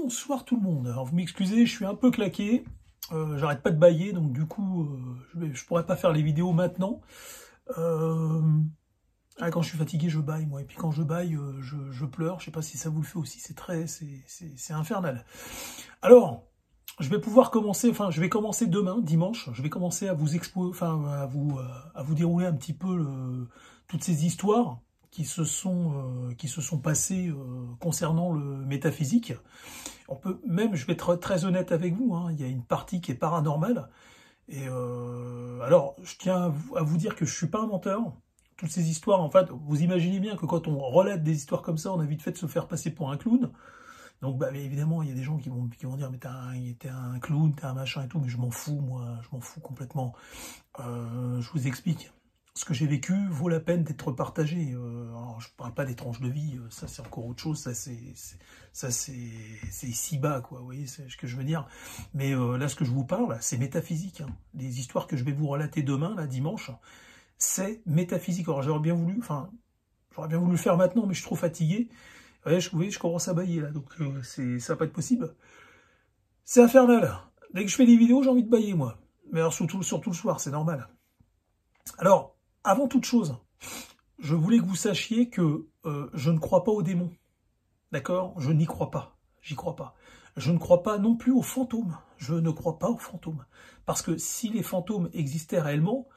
Bonsoir tout le monde. Alors vous m'excusez, je suis un peu claqué. J'arrête pas de bâiller, donc du coup, je pourrais pas faire les vidéos maintenant. Quand je suis fatigué, je bâille, moi. Et puis quand je bâille, je pleure. Je sais pas si ça vous le fait aussi. C'est infernal. Alors, je vais pouvoir commencer. Enfin, je vais commencer demain, dimanche. Je vais commencer à vous à vous dérouler un petit peu toutes ces histoires qui se sont passées concernant le métaphysique. On peut même, je vais être très honnête avec vous, hein, il y a une partie qui est paranormale. Et alors, je tiens à vous dire que je suis pas un menteur. Toutes ces histoires, en fait, vous imaginez bien que quand on relate des histoires comme ça, on a vite fait de se faire passer pour un clown. Donc, bah, mais évidemment, il y a des gens qui vont dire, mais t'es un clown, t'es un machin et tout, mais je m'en fous, moi, je m'en fous complètement. Je vous explique. Ce que j'ai vécu vaut la peine d'être partagé. Alors, je ne parle pas des tranches de vie, ça c'est encore autre chose, ça c'est ici-bas, quoi, vous voyez ce que je veux dire. Mais là, ce que je vous parle, c'est métaphysique. Hein. Les histoires que je vais vous relater demain, là, dimanche, c'est métaphysique. Alors j'aurais bien voulu le faire maintenant, mais je suis trop fatigué. Ouais, vous voyez, je commence à bâiller, là, donc ça va pas être possible. C'est infernal. Dès que je fais des vidéos, j'ai envie de bâiller, moi. Mais alors surtout le soir, c'est normal. Alors, avant toute chose, je voulais que vous sachiez que je ne crois pas aux démons. D'accord? Je n'y crois pas. J'y crois pas. Je ne crois pas non plus aux fantômes. Je ne crois pas aux fantômes. Parce que si les fantômes existaient réellement...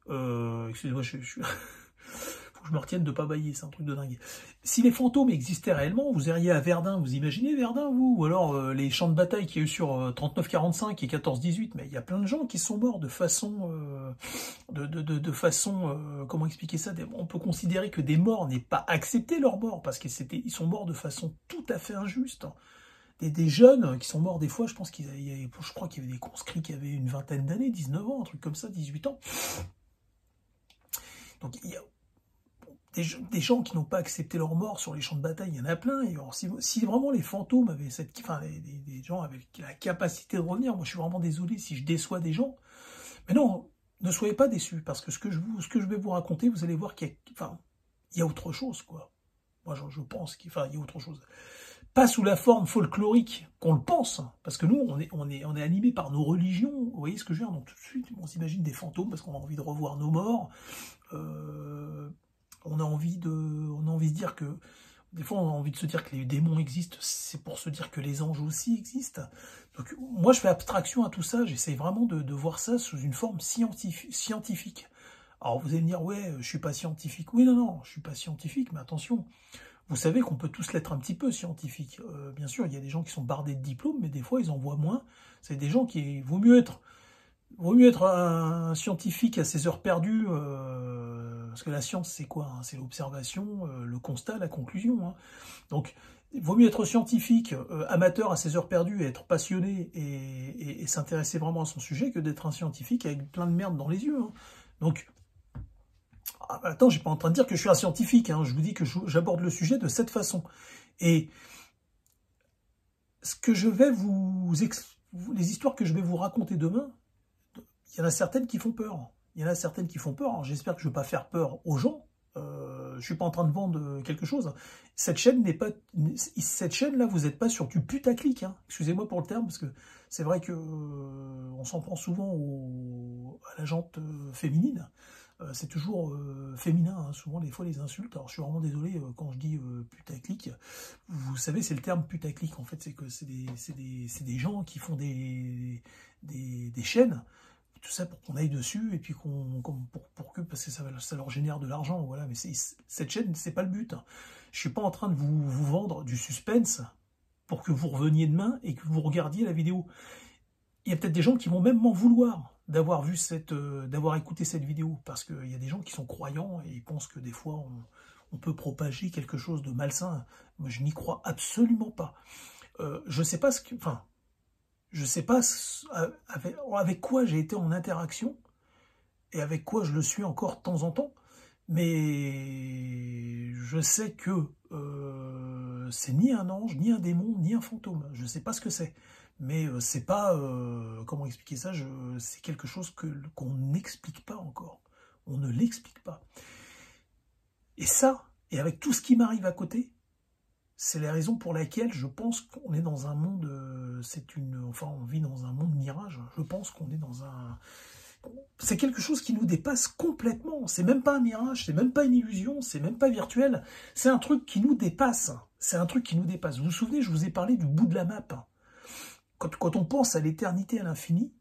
excusez-moi, faut que je me retienne de pas bâiller, c'est un truc de dingue. Si les fantômes existaient réellement, vous iriez à Verdun, vous imaginez Verdun, vous? Ou alors les champs de bataille qu'il y a eu sur 39-45 et 14-18, mais il y a plein de gens qui sont morts de façon... comment expliquer ça? On peut considérer que des morts n'aient pas accepté leur mort, parce qu'ils sont morts de façon tout à fait injuste. Des jeunes qui sont morts des fois, je crois qu'il y avait des conscrits qui avaient une vingtaine d'années, 19 ans, un truc comme ça, 18 ans. Donc il y a des gens qui n'ont pas accepté leur mort sur les champs de bataille, il y en a plein. Et alors, si vraiment les fantômes avaient des gens avaient la capacité de revenir, moi je suis vraiment désolé si je déçois des gens. Mais non, ne soyez pas déçus, parce que ce que je vais vous raconter, vous allez voir qu'il y a autre chose, quoi. Moi je pense qu'il y a autre chose. Pas sous la forme folklorique qu'on le pense, parce que nous, on est animé par nos religions, vous voyez ce que je veux dire? Donc tout de suite, on s'imagine des fantômes, parce qu'on a envie de revoir nos morts, on a envie de se dire que, des fois on a envie de se dire que les démons existent, c'est pour se dire que les anges aussi existent. Donc moi je fais abstraction à tout ça, j'essaie vraiment de voir ça sous une forme scientifique. Alors vous allez me dire, ouais, je suis pas scientifique. Oui, non, je suis pas scientifique, mais attention, vous savez qu'on peut tous l'être un petit peu scientifique. Bien sûr, il y a des gens qui sont bardés de diplômes, mais des fois ils en voient moins. C'est des gens qui... Vaut mieux être un scientifique à ses heures perdues, parce que la science, c'est quoi, hein? C'est l'observation, le constat, la conclusion. Hein. Donc, il vaut mieux être scientifique, amateur à ses heures perdues, et être passionné et s'intéresser vraiment à son sujet, que d'être un scientifique avec plein de merde dans les yeux. Hein. Donc, attends, je suis pas en train de dire que je suis un scientifique, hein. Je vous dis que j'aborde le sujet de cette façon. Et ce que je vais les histoires que je vais vous raconter demain, il y en a certaines qui font peur. Il y en a certaines qui font peur. Alors j'espère que je ne vais pas faire peur aux gens. Je suis pas en train de vendre quelque chose. Cette chaîne-là, vous n'êtes pas sur du putaclic. Hein. Excusez-moi pour le terme, parce que c'est vrai que on s'en prend souvent à la jante féminine. C'est toujours féminin, hein. Souvent des fois les insultes. Alors je suis vraiment désolé quand je dis putaclic. Vous savez, c'est le terme putaclic. En fait, c'est que c'est des gens qui font des chaînes. Tout ça pour qu'on aille dessus et puis parce que ça leur génère de l'argent, voilà. Mais cette chaîne, c'est pas le but. Je suis pas en train de vous vendre du suspense pour que vous reveniez demain et que vous regardiez la vidéo. Il y a peut-être des gens qui vont même m'en vouloir d'avoir d'avoir écouté cette vidéo, parce qu'il y a des gens qui sont croyants et ils pensent que des fois on peut propager quelque chose de malsain. Moi, je n'y crois absolument pas. Je sais pas je sais pas avec quoi j'ai été en interaction et avec quoi je le suis encore de temps en temps, mais je sais que c'est ni un ange, ni un démon, ni un fantôme. Je sais pas ce que c'est, mais c'est pas... comment expliquer ça? C'est quelque chose qu'on n'explique pas encore. On ne l'explique pas. Et ça, et avec tout ce qui m'arrive à côté, c'est la raison pour laquelle je pense qu'on est dans un monde, enfin on vit dans un monde mirage. Je pense qu'on est dans un, c'est quelque chose qui nous dépasse complètement. C'est même pas un mirage, c'est même pas une illusion, c'est même pas virtuel. C'est un truc qui nous dépasse. C'est un truc qui nous dépasse. Vous vous souvenez, je vous ai parlé du bout de la map. Quand on pense à l'éternité, à l'infini,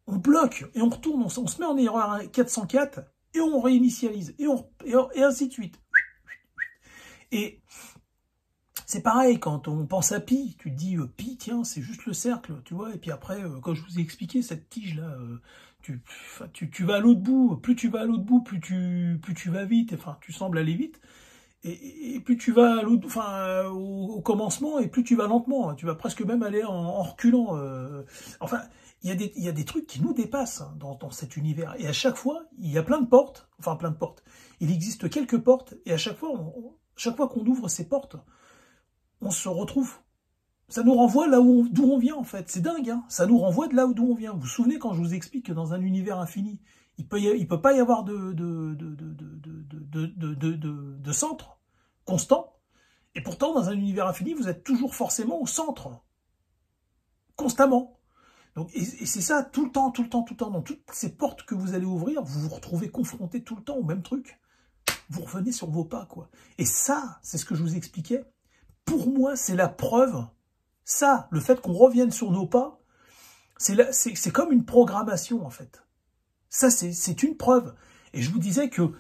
on bloque et on retourne, on se met en erreur 404 et on réinitialise et ainsi de suite. Et c'est pareil, quand on pense à pi, tu te dis, pi, tiens, c'est juste le cercle, tu vois, et puis après, quand je vous ai expliqué cette tige-là, tu vas à l'autre bout, plus tu vas à l'autre bout, plus tu vas vite, enfin, tu sembles aller vite, et plus tu vas à l'autre, enfin, commencement, et plus tu vas lentement, hein, tu vas presque même aller en reculant, enfin, il y a des trucs qui nous dépassent hein, dans cet univers, et à chaque fois, il y a plein de portes, il existe quelques portes, et à chaque fois qu'on ouvre ces portes, on se retrouve. Ça nous renvoie là d'où on vient, en fait. C'est dingue, hein. Ça nous renvoie de là d'où on vient. Vous vous souvenez quand je vous explique que dans un univers infini, il peut pas y avoir de centre constant. Et pourtant, dans un univers infini, vous êtes toujours forcément au centre. Constamment. Donc, et c'est ça, tout le temps. Dans toutes ces portes que vous allez ouvrir, vous vous retrouvez confronté tout le temps au même truc. Vous revenez sur vos pas, quoi. Et ça, c'est ce que je vous expliquais. Pour moi, c'est la preuve. Ça, le fait qu'on revienne sur nos pas, c'est comme une programmation, en fait. Ça, c'est une preuve. Et je vous disais que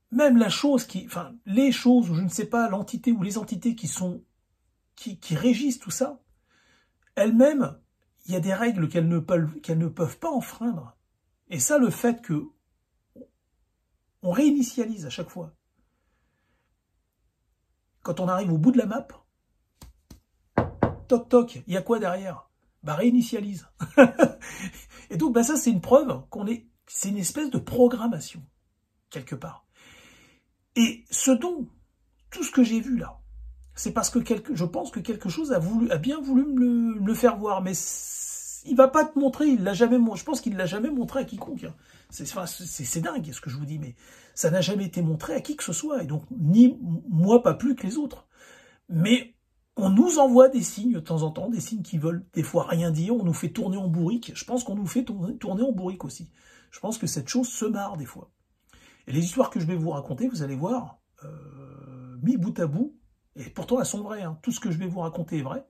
même la chose enfin, les choses, ou je ne sais pas, l'entité ou les entités qui régissent tout ça, elles-mêmes, il y a des règles qu'elles ne peuvent pas enfreindre. Et ça, le fait que on réinitialise à chaque fois. Quand on arrive au bout de la map, toc toc, il y a quoi derrière? Bah réinitialise. Et donc bah ça c'est une preuve c'est une espèce de programmation quelque part. Et tout ce que j'ai vu là, c'est parce que je pense que quelque chose a bien voulu me le faire voir, mais il va pas te montrer, je pense qu'il l'a jamais montré à quiconque. Hein. C'est dingue ce que je vous dis, mais ça n'a jamais été montré à qui que ce soit, et donc ni moi pas plus que les autres. Mais on nous envoie des signes de temps en temps, des signes qui veulent des fois rien dire, on nous fait tourner en bourrique. Je pense qu'on nous fait tourner en bourrique aussi. Je pense que cette chose se marre des fois. Et les histoires que je vais vous raconter, vous allez voir, mis bout à bout, et pourtant elles sont vraies, hein. Tout ce que je vais vous raconter est vrai.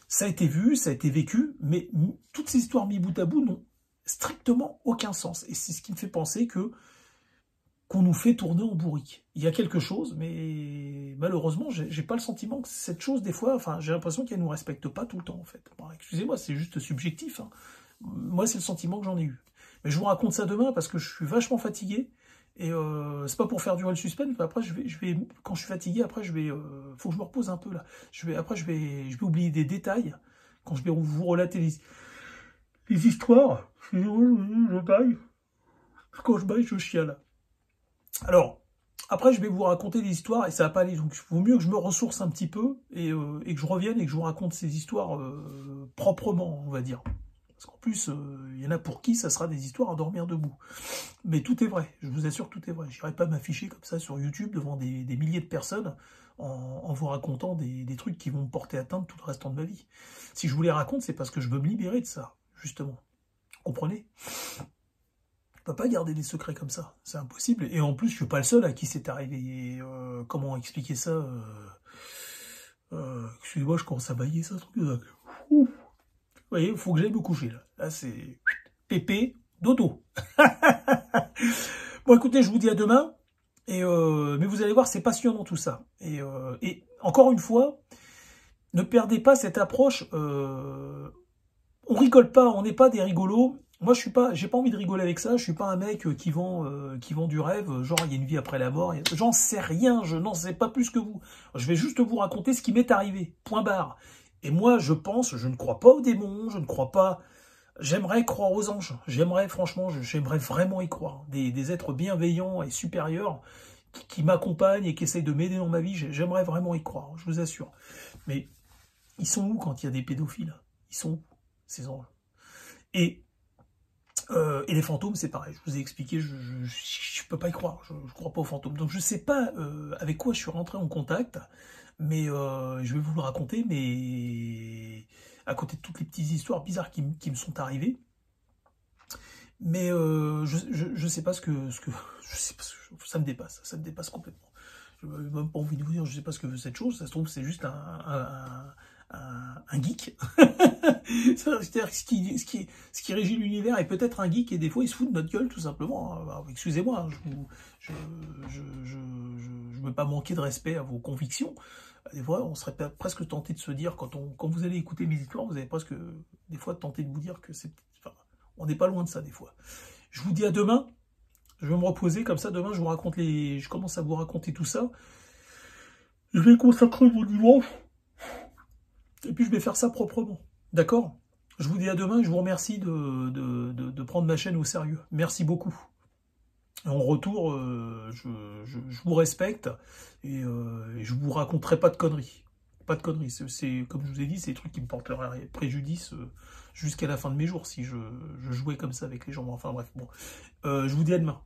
Ça a été vu, ça a été vécu, mais toutes ces histoires mis bout à bout n'ont strictement aucun sens. Et c'est ce qui me fait penser qu'on nous fait tourner en bourrique. Il y a quelque chose, mais malheureusement, j'ai pas le sentiment que cette chose, des fois, enfin, j'ai l'impression qu'elle nous respecte pas tout le temps, en fait. Bon, excusez-moi, c'est juste subjectif. Hein. Moi, c'est le sentiment que j'en ai eu. Mais je vous raconte ça demain parce que je suis vachement fatigué. Et c'est pas pour faire durer le suspense, mais après, quand je suis fatigué, après, faut que je me repose un peu, là. Après, je vais oublier des détails quand je vais vous relater les histoires. Je baille. Quand je baille, je chiale. Alors, après, je vais vous raconter des histoires et ça va pas aller. Donc, il vaut mieux que je me ressource un petit peu et que je revienne et que je vous raconte ces histoires proprement, on va dire. Parce qu'en plus, il y en a pour qui ça sera des histoires à dormir debout. Mais tout est vrai, je vous assure, tout est vrai. Je n'irai pas m'afficher comme ça sur YouTube devant des milliers de personnes en vous racontant des trucs qui vont me porter atteinte tout le restant de ma vie. Si je vous les raconte, c'est parce que je veux me libérer de ça, justement. Comprenez ? On ne peut pas garder des secrets comme ça, c'est impossible. Et en plus, je ne suis pas le seul à qui c'est arrivé. Et, comment expliquer ça excusez-moi, je commence à bailler ça. Vous voyez, il faut que j'aille me coucher, là. Là, c'est pépé, dodo. Bon, écoutez, je vous dis à demain. Mais vous allez voir, c'est passionnant tout ça. Et encore une fois, ne perdez pas cette approche. On rigole pas, on n'est pas des rigolos. Moi, j'ai pas envie de rigoler avec ça. Je suis pas un mec qui vend du rêve. Genre, il y a une vie après la mort. J'en sais rien. Je n'en sais pas plus que vous. Je vais juste vous raconter ce qui m'est arrivé. Point barre. Et moi, je ne crois pas aux démons. Je ne crois pas. J'aimerais croire aux anges. Franchement, j'aimerais vraiment y croire. Des êtres bienveillants et supérieurs qui m'accompagnent et qui essayent de m'aider dans ma vie. J'aimerais vraiment y croire, je vous assure. Mais ils sont où quand il y a des pédophiles? Ils sont où, ces anges? Et Et les fantômes, c'est pareil. Je vous ai expliqué, je peux pas y croire. Je crois pas aux fantômes. Donc je sais pas avec quoi je suis rentré en contact, mais je vais vous le raconter. Mais à côté de toutes les petites histoires bizarres qui me sont arrivées, mais je sais pas je sais pas ça me dépasse complètement. Je n'ai même pas envie de vous dire, je sais pas ce que veut cette chose. Ça se trouve, c'est juste un geek. C'est-à-dire ce qui régit l'univers est peut-être un geek et des fois il se fout de notre gueule tout simplement. Alors, excusez-moi, je ne veux pas manquer de respect à vos convictions. Des fois, on serait presque tenté de se dire, quand vous allez écouter mes histoires, vous allez presque des fois tenté de vous dire que c'est... Enfin, on n'est pas loin de ça des fois. Je vous dis à demain. Je vais me reposer comme ça. Demain, je commence à vous raconter tout ça. Je vais consacrer mon dimanche. Et puis, je vais faire ça proprement. D'accord? Je vous dis à demain. Je vous remercie de prendre ma chaîne au sérieux. Merci beaucoup. En retour, je vous respecte et je vous raconterai pas de conneries. Pas de conneries. C'est comme je vous ai dit, c'est des trucs qui me porteraient préjudice jusqu'à la fin de mes jours si je jouais comme ça avec les gens. Enfin bref, bon. Je vous dis à demain.